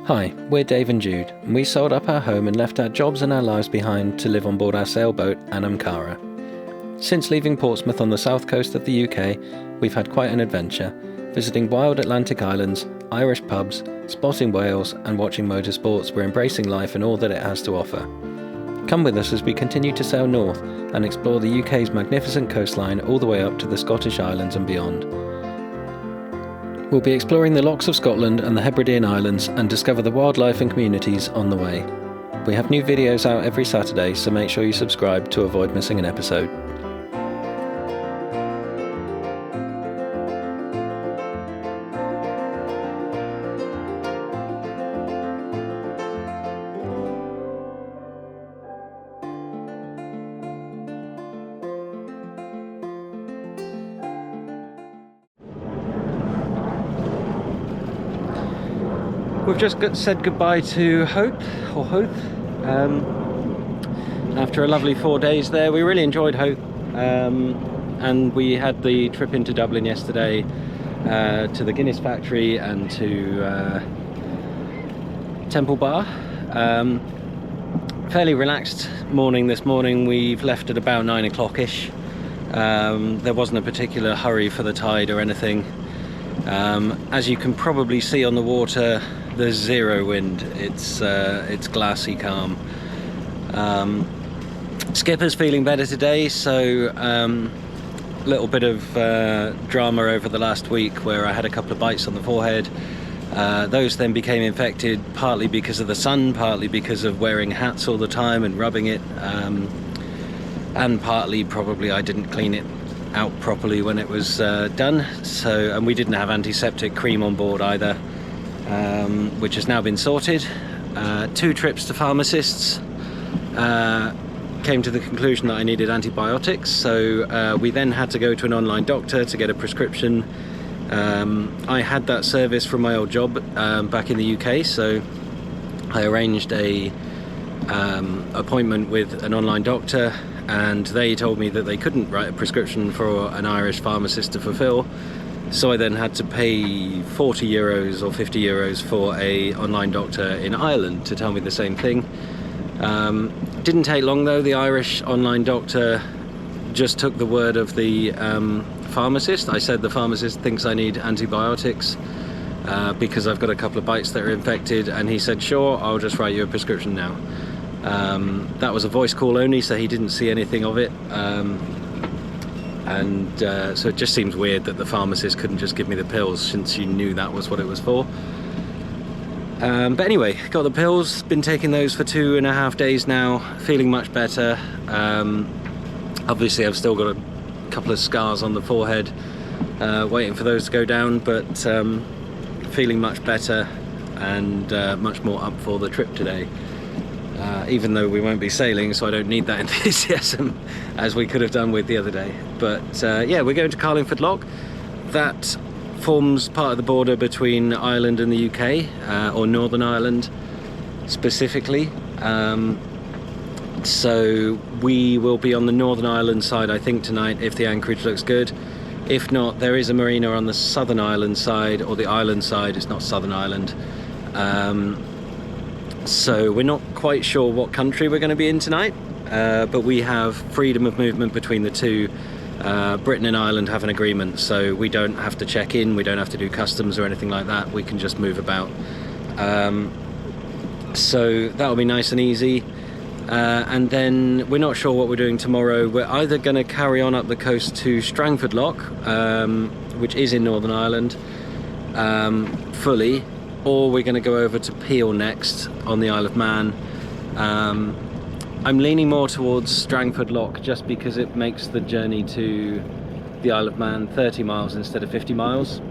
Hi, we're Dave and Jude, and we sold up our home and left our jobs and our lives behind to live on board our sailboat, Anamkara. Since leaving Portsmouth on the south coast of the UK, we've had quite an adventure, visiting wild Atlantic islands, Irish pubs, spotting whales, and watching motorsports. We're embracing life and all that it has to offer. Come with us as we continue to sail north and explore the UK's magnificent coastline all the way up to the Scottish Islands and beyond. We'll be exploring the lochs of Scotland and the Hebridean Islands and discover the wildlife and communities on the way. We have new videos out every Saturday, so make sure you subscribe to avoid missing an episode. We've just said goodbye to Howth. After a lovely 4 days there. We really enjoyed Howth, and we had the trip into Dublin yesterday to the Guinness factory and to Temple Bar. Fairly relaxed morning this morning. We've left at about 9 o'clock-ish. There wasn't a particular hurry for the tide or anything. As you can probably see on the water, there's zero wind. It's glassy calm. Skipper's feeling better today, so a little bit of drama over the last week where I had a couple of bites on the forehead. Those then became infected, partly because of the sun, partly because of wearing hats all the time and rubbing it, and partly probably I didn't clean it out properly when it was done. And we didn't have antiseptic cream on board either, which has now been sorted. 2 trips to pharmacists, came to the conclusion that I needed antibiotics, so we then had to go to an online doctor to get a prescription. I had that service from my old job back in the UK, so I arranged a appointment with an online doctor, and they told me that they couldn't write a prescription for an Irish pharmacist to fulfill, so I then had to pay 40 euros or 50 euros for a online doctor in Ireland to tell me the same thing. Didn't take long though. The Irish online doctor just took the word of the pharmacist. I said the pharmacist thinks I need antibiotics because I've got a couple of bites that are infected, and he said, sure, I'll just write you a prescription now. That was a voice call only, so he didn't see anything of it, so it just seems weird that the pharmacist couldn't just give me the pills since she knew that was what it was for. But anyway, got the pills, been taking those for 2.5 days now, feeling much better. Obviously I've still got a couple of scars on the forehead, waiting for those to go down, but feeling much better and much more up for the trip today. Even though we won't be sailing, so I don't need that enthusiasm as we could have done with the other day. But yeah, we're going to Carlingford Lough. That forms part of the border between Ireland and the UK, or Northern Ireland specifically. So we will be on the Northern Ireland side, I think, tonight, if the anchorage looks good. If not, there is a marina on the Southern Ireland side, or the island side. It's not Southern Ireland. So we're not quite sure what country we're going to be in tonight, but we have freedom of movement between the two. Britain and Ireland have an agreement, so we don't have to check in, we don't have to do customs or anything like that. We can just move about. So that'll be nice and easy. And then we're not sure what we're doing tomorrow. We're either going to carry on up the coast to Strangford Lough, which is in Northern Ireland, fully, or we're going to go over to Peel next on the Isle of Man. I'm leaning more towards Strangford Lough just because it makes the journey to the Isle of Man 30 miles instead of 50 miles.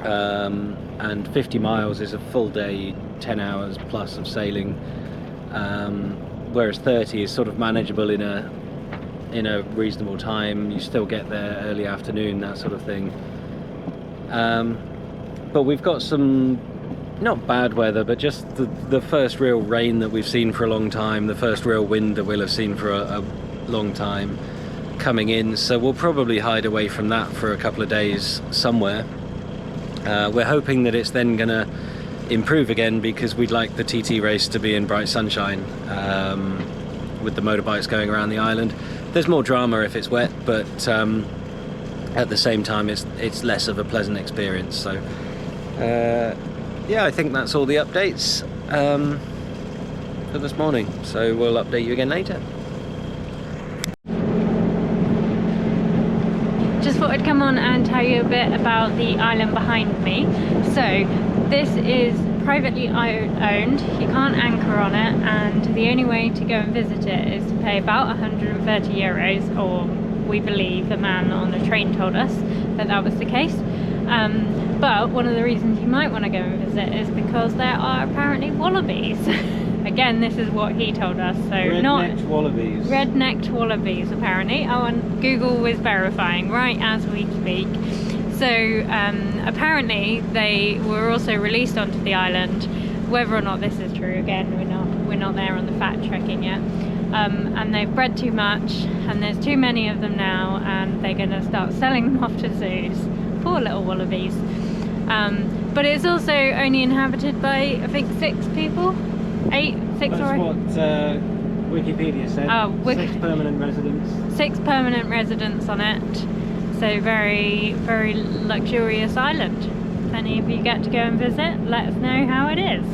And 50 miles is a full day, 10 hours plus of sailing, whereas 30 is sort of manageable in a reasonable time. You still get there early afternoon, that sort of thing. But we've got some, not bad weather, but just the first real rain that we've seen for a long time, the first real wind that we'll have seen for a long time coming in, so we'll probably hide away from that for a couple of days somewhere. We're hoping that it's then gonna improve again, because we'd like the TT race to be in bright sunshine, with the motorbikes going around the island. There's more drama if it's wet, but at the same time it's less of a pleasant experience. So yeah, I think that's all the updates for this morning, so we'll update you again later. Just thought I'd come on and tell you a bit about the island behind me. So this is privately owned, you can't anchor on it, and the only way to go and visit it is to pay about 130 euros, or we believe the man on the train told us that was the case. But one of the reasons you might want to go and visit is because there are apparently wallabies. Again, this is what he told us, so Red-necked wallabies. Red-necked wallabies, apparently. Oh, and Google was verifying right as we speak. So apparently they were also released onto the island. Whether or not this is true, again, we're not there on the fact checking yet. And they've bred too much, and there's too many of them now, and they're going to start selling them off to zoos. Poor little wallabies. But it's also only inhabited by, I think, 6 people. 8, 6 That's what Wikipedia said. Oh, 6 permanent residents. 6 permanent residents on it. So very, very luxurious island. If any of you get to go and visit, let us know how it is.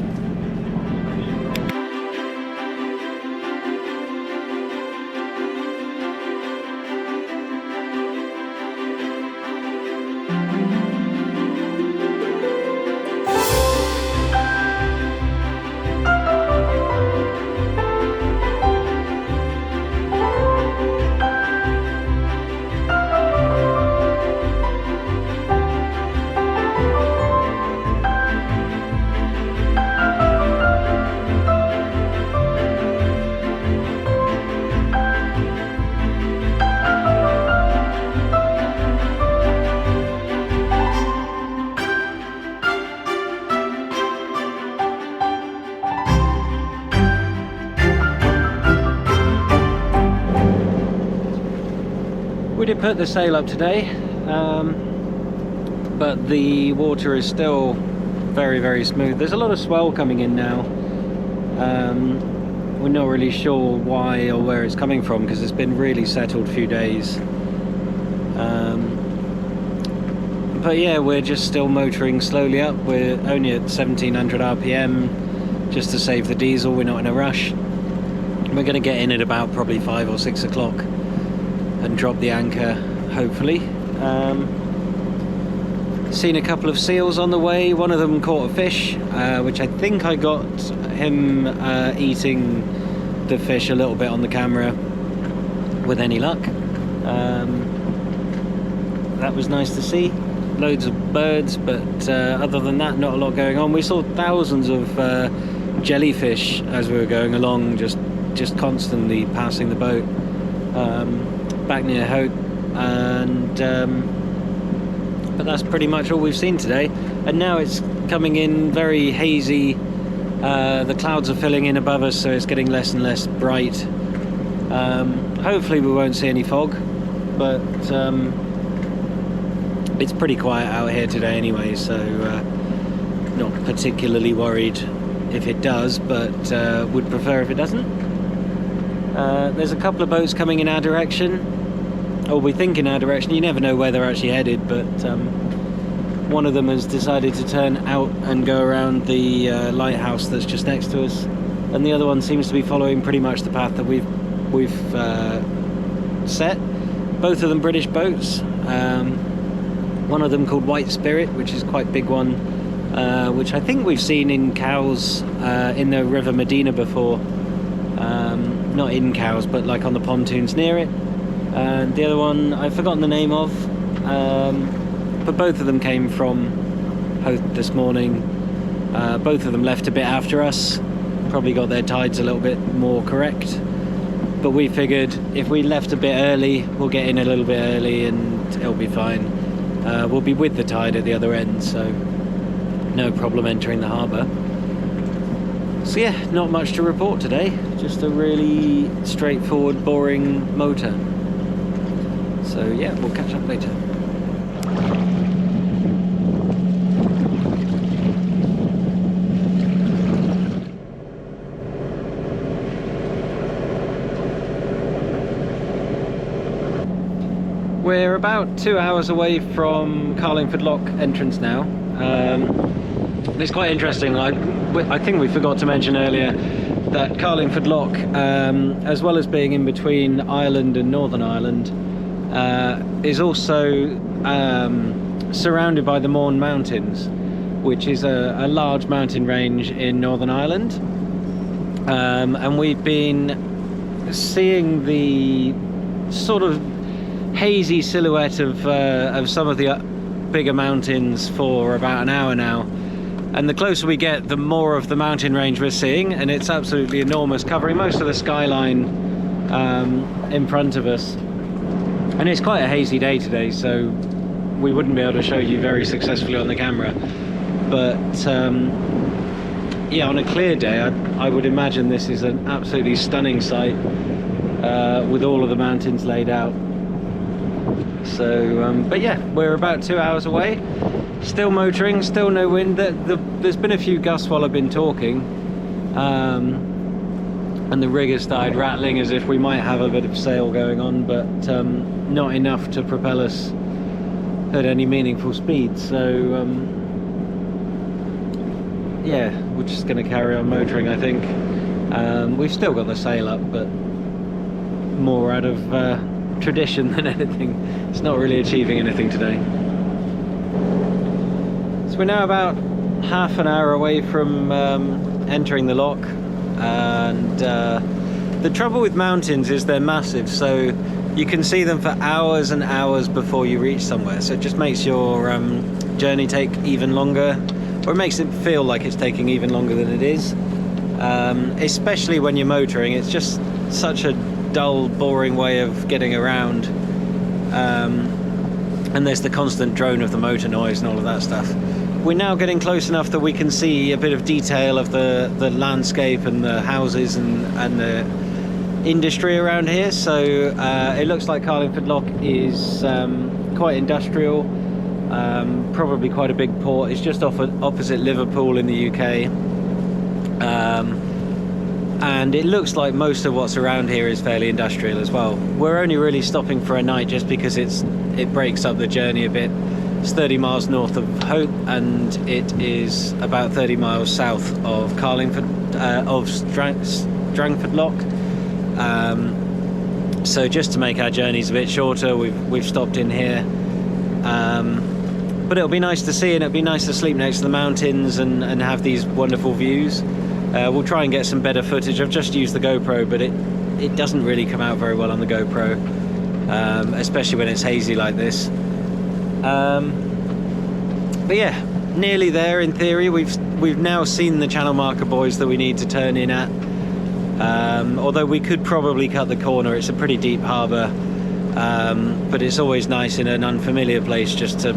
We did put the sail up today, but the water is still very, very smooth. There's a lot of swell coming in now. We're not really sure why or where it's coming from, because it's been really settled few days. But yeah, we're just still motoring slowly up. We're only at 1700 RPM, just to save the diesel. We're not in a rush. We're going to get in at about probably 5 or 6 o'clock and drop the anchor, hopefully. Seen a couple of seals on the way. One of them caught a fish, which I think I got him eating the fish a little bit on the camera with any luck. That was nice to see. Loads of birds, but other than that, not a lot going on. We saw thousands of jellyfish as we were going along, just constantly passing the boat. Back near Howth, and but that's pretty much all we've seen today. And now it's coming in very hazy. The clouds are filling in above us, so it's getting less and less bright. Hopefully we won't see any fog, but it's pretty quiet out here today anyway, so not particularly worried if it does, but would prefer if it doesn't. There's a couple of boats coming in our direction, or we think in our direction. You never know where they're actually headed, but one of them has decided to turn out and go around the lighthouse that's just next to us, and the other one seems to be following pretty much the path that we've set. Both of them British boats. One of them called White Spirit, which is quite a big one, which I think we've seen in Cowes in the River Medina before. Not in Cowes, but like on the pontoons near it. And the other one I've forgotten the name of, but both of them came from Howth this morning. Both of them left a bit after us, probably got their tides a little bit more correct, but we figured if we left a bit early, we'll get in a little bit early and it'll be fine. We'll be with the tide at the other end, so no problem entering the harbour. So yeah, not much to report today, just a really straightforward, boring motor. So yeah, we'll catch up later. We're about 2 hours away from Carlingford Lough entrance now. It's quite interesting. I think we forgot to mention earlier that Carlingford Lough, as well as being in between Ireland and Northern Ireland, is also surrounded by the Mourne Mountains, which is a large mountain range in Northern Ireland. And we've been seeing the sort of hazy silhouette of some of the bigger mountains for about an hour now, and the closer we get, the more of the mountain range we're seeing, and it's absolutely enormous, covering most of the skyline in front of us. And it's quite a hazy day today, so we wouldn't be able to show you very successfully on the camera, but yeah, on a clear day I would imagine this is an absolutely stunning sight, with all of the mountains laid out. So but yeah, we're about 2 hours away, still motoring, still no wind. There's been a few gusts while I've been talking, and the rig has started rattling as if we might have a bit of sail going on, but not enough to propel us at any meaningful speed. So yeah, we're just going to carry on motoring, I think. We've still got the sail up, but more out of tradition than anything. It's not really achieving anything today. So we're now about half an hour away from entering the loch, and the trouble with mountains is they're massive, so you can see them for hours and hours before you reach somewhere, so it just makes your journey take even longer, or it makes it feel like it's taking even longer than it is, especially when you're motoring. It's just such a dull, boring way of getting around, and there's the constant drone of the motor noise and all of that stuff. We're now getting close enough that we can see a bit of detail of the landscape and the houses and the industry around here, so it looks like Carlingford Lough is quite industrial, probably quite a big port. It's just opposite Liverpool in the UK, and it looks like most of what's around here is fairly industrial as well. We're only really stopping for a night just because it breaks up the journey a bit. It's 30 miles north of Howth, and it is about 30 miles south of Carlingford, of Strangford Lough. So just to make our journeys a bit shorter, we've stopped in here. But it'll be nice to see, and it'll be nice to sleep next to the mountains and have these wonderful views. We'll try and get some better footage. I've just used the GoPro, but it doesn't really come out very well on the GoPro, especially when it's hazy like this. But yeah, nearly there in theory. We've now seen the channel marker buoys that we need to turn in at, although we could probably cut the corner. It's a pretty deep harbour, but it's always nice in an unfamiliar place just to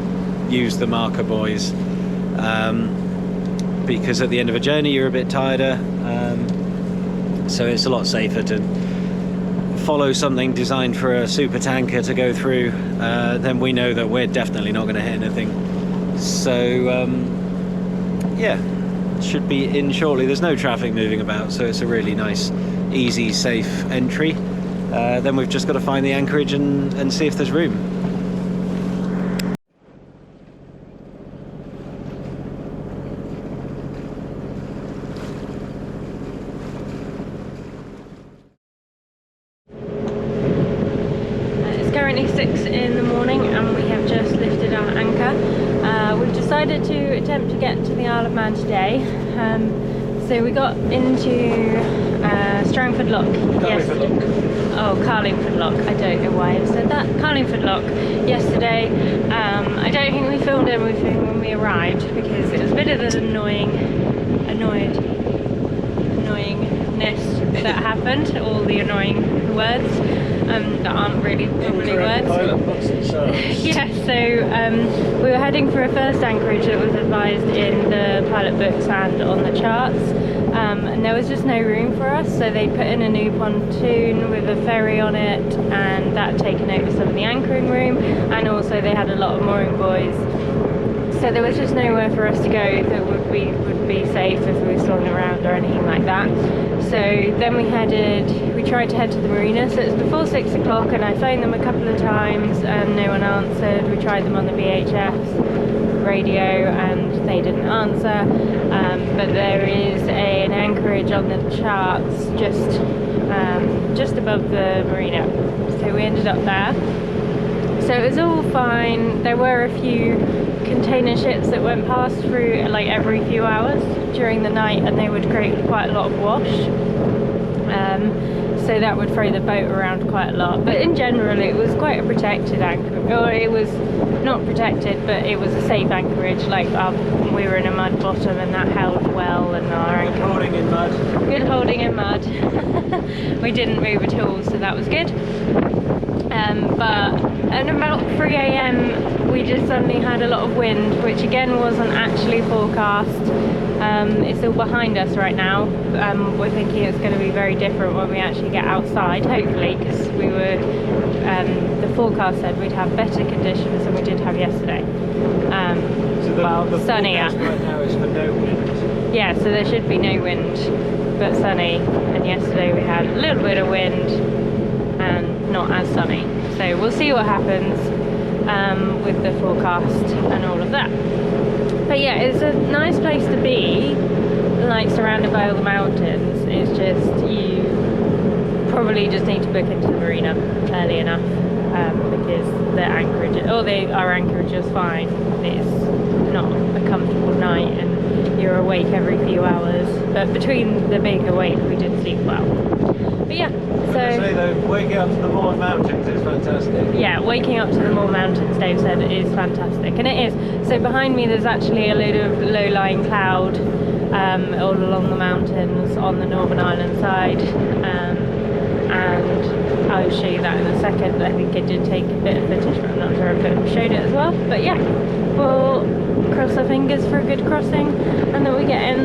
use the marker buoys, because at the end of a journey you're a bit tireder, so it's a lot safer to follow something designed for a super tanker to go through. Then we know that we're definitely not going to hit anything. So yeah, should be in shortly. There's no traffic moving about, so it's a really nice, easy, safe entry. Then we've just got to find the anchorage and see if there's room. Currently 6 in the morning and we have just lifted our anchor. We've decided to attempt to get to the Isle of Man today. So we got into Strangford Lough yesterday. Oh, Carlingford Lough. I don't know why I said that. Carlingford Lough yesterday. I don't think we filmed everything when we arrived because it was a bit of an annoyingness that happened. All the annoying words that aren't really probably words. Yeah, so we were heading for a first anchorage that was advised in the pilot books and on the charts, and there was just no room for us, so they put in a new pontoon with a ferry on it, and that had taken over some of the anchoring room, and also they had a lot of mooring buoys, so there was just nowhere for us to go that would be safe if we were sailing around. land or anything like that. So then we tried to head to the marina. So it was before 6 o'clock, and I phoned them a couple of times and no one answered. We tried them on the VHF radio and they didn't answer. But there is an anchorage on the charts just above the marina. So we ended up there. So it was all fine. There were a few container ships that went past through like every few hours during the night, and they would create quite a lot of wash. So that would throw the boat around quite a lot. But in general, it was quite a protected anchorage. Or it was not protected, but it was a safe anchorage. Like we were in a mud bottom, and that held well, and our anchor. Holding in mud. Good holding in mud. We didn't move at all, so that was good. But at about 3 a.m. we just suddenly had a lot of wind, which again wasn't actually forecast. It's all behind us right now. We're thinking it's going to be very different when we actually get outside, hopefully, because the forecast said we'd have better conditions than we did have yesterday. So the sunnier. Right now is for no wind. Yeah, so there should be no wind, but sunny. And yesterday we had a little bit of wind and not as sunny. So we'll see what happens with the forecast and all of that. But yeah, it's a nice place to be, like surrounded by all the mountains. It's just, you probably just need to book into the marina early enough because our anchorage is fine. It's not a comfortable night and you're awake every few hours. But between the being awake, we did sleep well. But yeah, so... I say though, waking up to the Mourne Mountains is fantastic. Yeah, waking up to the Mourne Mountains, Dave said, is fantastic. And it is. So behind me there's actually a load of low-lying cloud all along the mountains on the Northern Ireland side. And I'll show you that in a second. I think it did take a bit of footage, but I'm not sure if it showed it as well. But yeah, we'll cross our fingers for a good crossing and that we get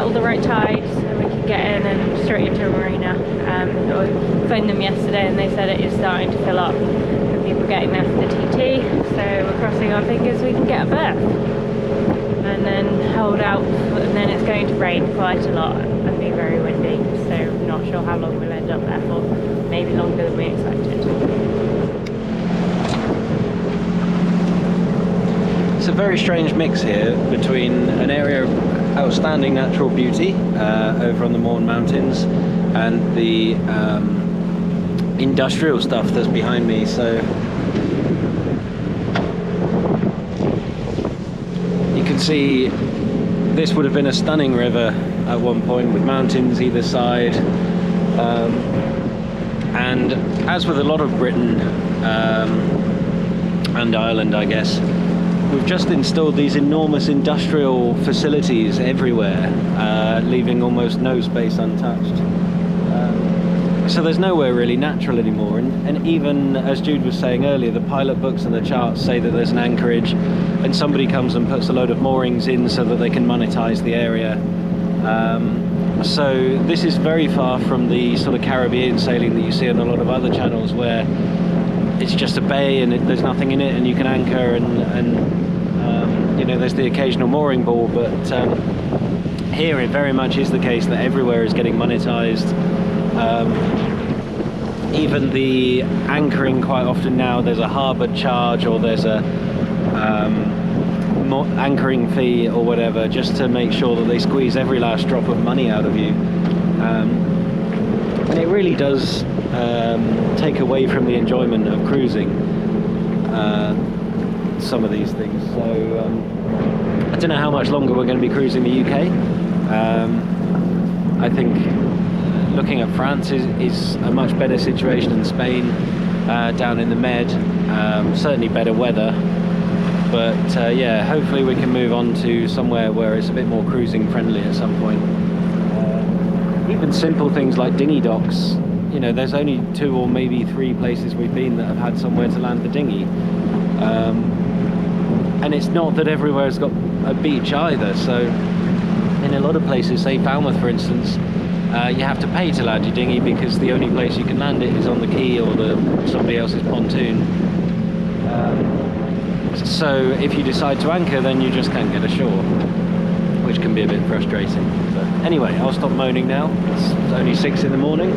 all the right tides so we can get in and straight into a marina. I phoned them yesterday and they said it is starting to fill up with people getting there for the TT, so we're crossing our fingers we can get a berth and then hold out, and then it's going to rain quite a lot and be very windy, so not sure how long we'll end up there for, maybe longer than we expected. It's a very strange mix here between an area of outstanding natural beauty over on the Mourne Mountains and the industrial stuff that's behind me. So you can see this would have been a stunning river at one point with mountains either side, and as with a lot of Britain and Ireland, I guess, we've just installed these enormous industrial facilities everywhere, leaving almost no space untouched. So there's nowhere really natural anymore. And even, as Jude was saying earlier, the pilot books and the charts say that there's an anchorage, and somebody comes and puts a load of moorings in so that they can monetize the area. So this is very far from the sort of Caribbean sailing that you see on a lot of other channels, where it's just a bay and there's nothing in it and you can anchor and you know, there's the occasional mooring ball, but here it very much is the case that everywhere is getting monetized. Even the anchoring, quite often now there's a harbour charge or there's a anchoring fee or whatever, just to make sure that they squeeze every last drop of money out of you. And it really does take away from the enjoyment of cruising, some of these things. So I don't know how much longer we're going to be cruising the UK. I think looking at France is a much better situation than Spain, down in the Med. Certainly better weather, but yeah, hopefully we can move on to somewhere where it's a bit more cruising friendly at some point. Even simple things like dinghy docks, you know, there's only 2 or maybe 3 places we've been that have had somewhere to land the dinghy. And it's not that everywhere's got a beach either, so in a lot of places, say Falmouth for instance, you have to pay to land your dinghy because the only place you can land it is on the quay or somebody else's pontoon. So if you decide to anchor, then you just can't get ashore, which can be a bit frustrating. But anyway, I'll stop moaning now. It's only 6 in the morning.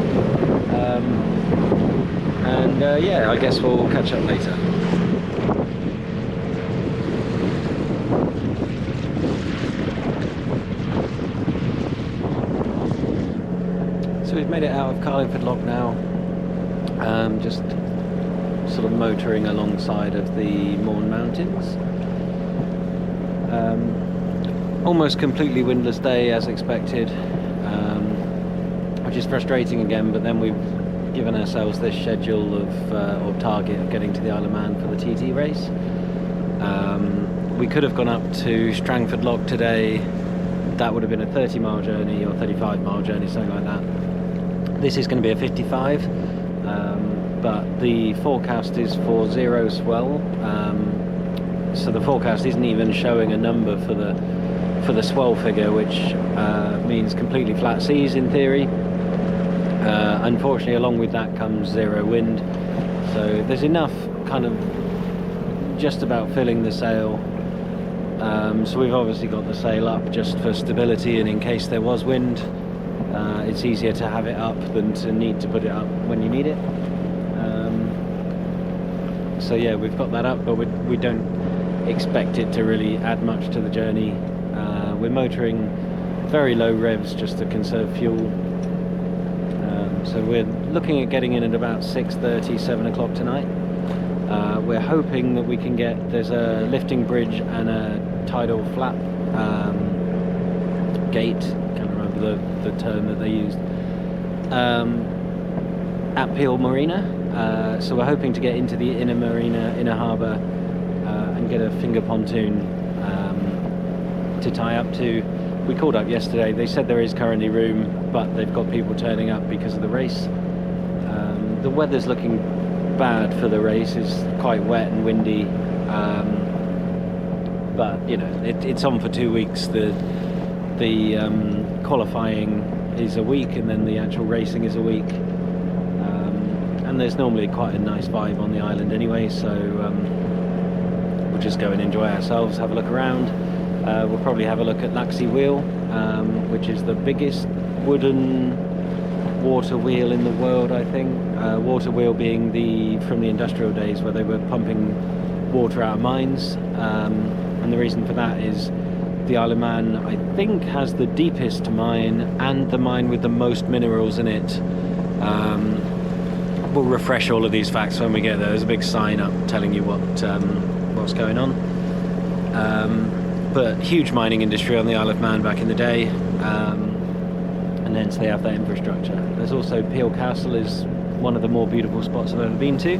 Yeah, I guess we'll catch up later. So we've made it out of Carlingford Lough now. Just sort of motoring alongside of the Mourne Mountains. Almost completely windless day as expected, which is frustrating again, but then we've given ourselves this schedule of or target of getting to the Isle of Man for the TT race. We could have gone up to Strangford Lough today. That would have been a 30-mile journey or 35-mile journey, something like that. This is going to be a 55, but the forecast is for 0 swell, so the forecast isn't even showing a number for the swell figure, which means completely flat seas in theory. Unfortunately, along with that comes 0 wind, so there's enough kind of just about filling the sail. So we've obviously got the sail up just for stability, and in case there was wind, it's easier to have it up than to need to put it up when you need it. So yeah, we've got that up, but we don't expect it to really add much to the journey. We're motoring very low revs just to conserve fuel. So we're looking at getting in at about 6:30, 7 o'clock tonight. We're hoping that we can there's a lifting bridge and a tidal flap gate, can't remember the term that they used, at Peel Marina. So we're hoping to get into the inner marina, inner harbour, and get a finger pontoon to tie up to. We called up yesterday, they said there is currently room, but they've got people turning up because of the race. The weather's looking bad for the race, it's quite wet and windy, but you know, it's on for 2 weeks. The qualifying is a week, and then the actual racing is a week, and there's normally quite a nice vibe on the island anyway, so we'll just go and enjoy ourselves, have a look around. We'll probably have a look at Laxey Wheel, which is the biggest wooden water wheel in the world, I think. Water wheel being from the industrial days where they were pumping water out of mines, and the reason for that is the Isle of Man, I think, has the deepest mine and the mine with the most minerals in it. We'll refresh all of these facts when we get there. There's a big sign up telling you what's going on. But huge mining industry on the Isle of Man back in the day, and hence they have that infrastructure. There's also Peel Castle, is one of the more beautiful spots I've ever been to.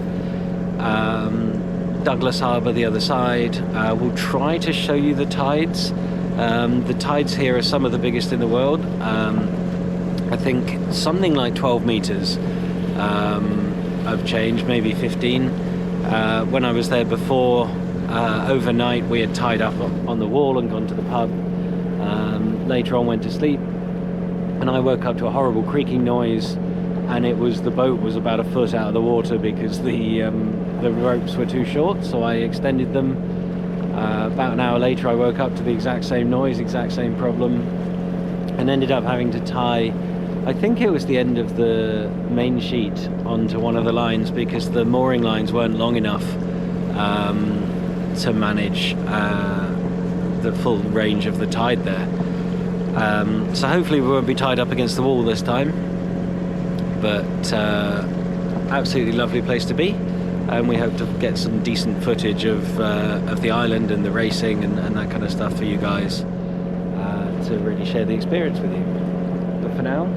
Douglas Harbour the other side. We'll try to show you the tides. The tides here are some of the biggest in the world. I think something like 12 metres of change, maybe 15. When I was there before, overnight we had tied up on the wall and gone to the pub. Later on went to sleep, and I woke up to a horrible creaking noise, and the boat was about a foot out of the water because the ropes were too short, so I extended them. About an hour later I woke up to the exact same noise, exact same problem, and ended up having to tie, I think it was the end of the main sheet, onto one of the lines because the mooring lines weren't long enough to manage the full range of the tide there. So hopefully we won't be tied up against the wall this time, but absolutely lovely place to be, and we hope to get some decent footage of the island and the racing and that kind of stuff for you guys, to really share the experience with you. But for now,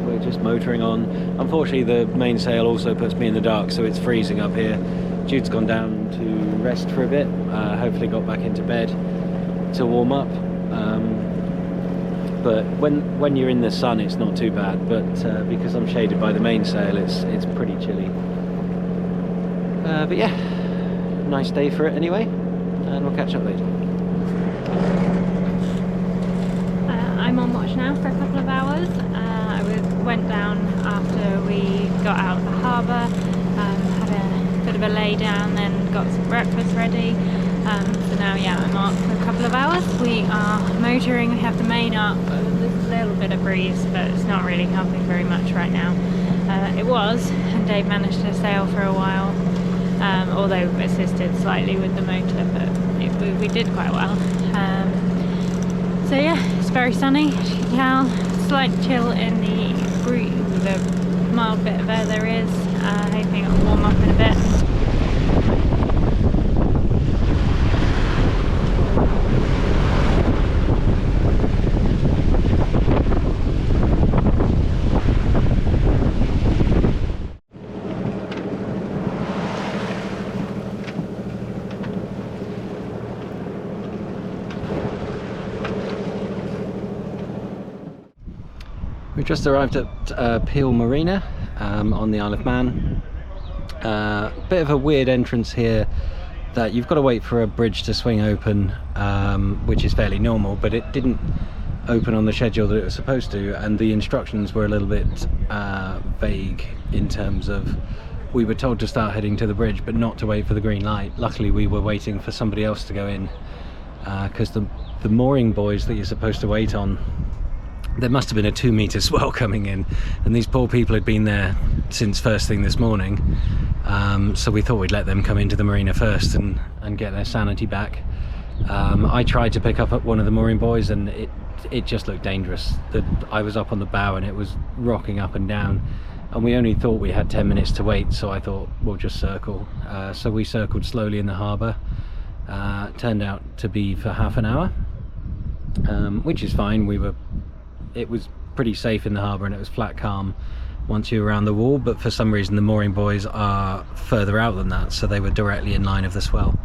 we're just motoring on. Unfortunately, the mainsail also puts me in the dark, so it's freezing up here. Jude's gone down to rest for a bit, hopefully got back into bed to warm up. But when you're in the sun, it's not too bad. But because I'm shaded by the mainsail, it's pretty chilly. But yeah, nice day for it anyway, and we'll catch up later. I'm on watch now for a couple of hours. I went down after we got out of the harbour, had a bit of a lay down, then got some breakfast ready, So now, yeah, I'm up for a couple of hours. We are motoring, we have the main up, there's a little bit of breeze, but it's not really helping very much right now. It was, and Dave managed to sail for a while, although assisted slightly with the motor, but we did quite well. So yeah, it's very sunny, as you can tell. Slight chill in the mild bit of air there is. Hoping it'll warm up in a bit. We've just arrived at Peel Marina on the Isle of Man. Bit of a weird entrance here, that you've got to wait for a bridge to swing open, which is fairly normal, but it didn't open on the schedule that it was supposed to, and the instructions were a little bit vague in terms of, we were told to start heading to the bridge but not to wait for the green light. Luckily we were waiting for somebody else to go in, because the mooring buoys that you're supposed to wait on, there must have been a 2-metre swell coming in, and these poor people had been there since first thing this morning, so we thought we'd let them come into the marina first and get their sanity back. I tried to pick up one of the mooring buoys, and it just looked dangerous. I was up on the bow and it was rocking up and down, and we only thought we had 10 minutes to wait, so I thought we'll just circle. So we circled slowly in the harbour. Turned out to be for half an hour, which is fine. It was pretty safe in the harbour, and it was flat calm once you were around the wall, but for some reason the mooring buoys are further out than that, so they were directly in line of the swell.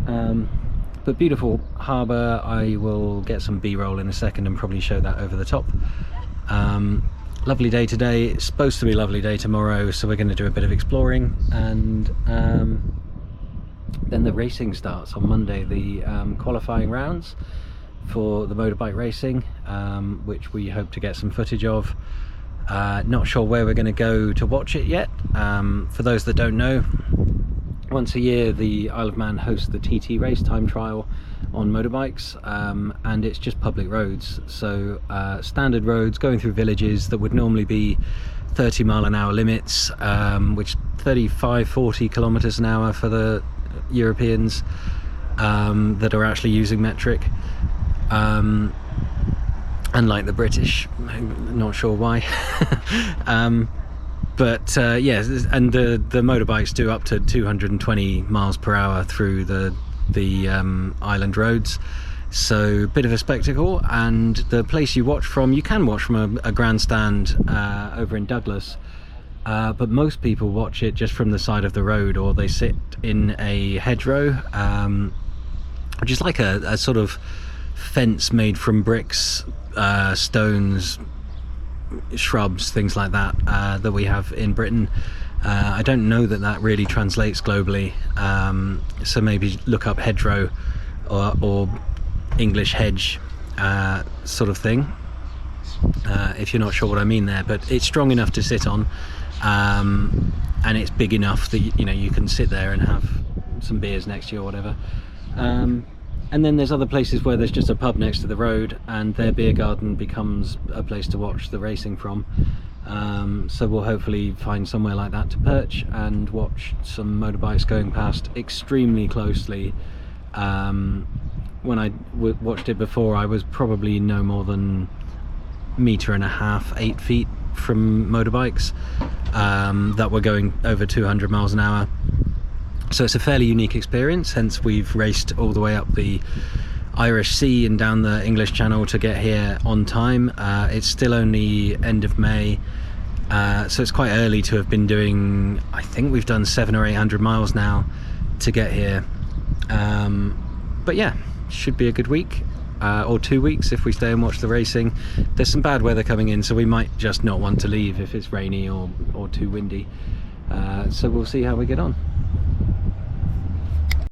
But beautiful harbour. I will get some B-roll in a second and probably show that over the top. Lovely day today. It's supposed to be a lovely day tomorrow, so we're going to do a bit of exploring, and then the racing starts on Monday, the qualifying rounds for the motorbike racing, which we hope to get some footage of. Not sure where we're going to go to watch it yet. For those that don't know, once a year the Isle of Man hosts the TT race time trial on motorbikes, and it's just public roads, so standard roads going through villages that would normally be 30-mile-an-hour limits, which 35-40 kilometers an hour for the Europeans that are actually using metric. Unlike the British, not sure why. But yeah, and the motorbikes do up to 220 miles per hour through the island roads, so a bit of a spectacle. And the place you watch from, you can watch from a grandstand over in Douglas, but most people watch it just from the side of the road, or they sit in a hedgerow, which is like a sort of fence made from bricks, stones, shrubs, things like that, that we have in Britain. I don't know that really translates globally, so maybe look up hedgerow or English hedge sort of thing, if you're not sure what I mean there. But it's strong enough to sit on, and it's big enough that you can sit there and have some beers next to you or whatever. And then there's other places where there's just a pub next to the road, and their beer garden becomes a place to watch the racing from. So we'll hopefully find somewhere like that to perch and watch some motorbikes going past extremely closely. When I watched it before, I was probably no more than 1.5 meters, 8 feet from motorbikes that were going over 200 miles an hour. So it's a fairly unique experience, hence we've raced all the way up the Irish Sea and down the English Channel to get here on time. It's still only end of May, so it's quite early to have been doing, I think we've done 700 or 800 miles now to get here. But yeah, should be a good week, or 2 weeks if we stay and watch the racing. There's some bad weather coming in, so we might just not want to leave if it's rainy or too windy. So we'll see how we get on.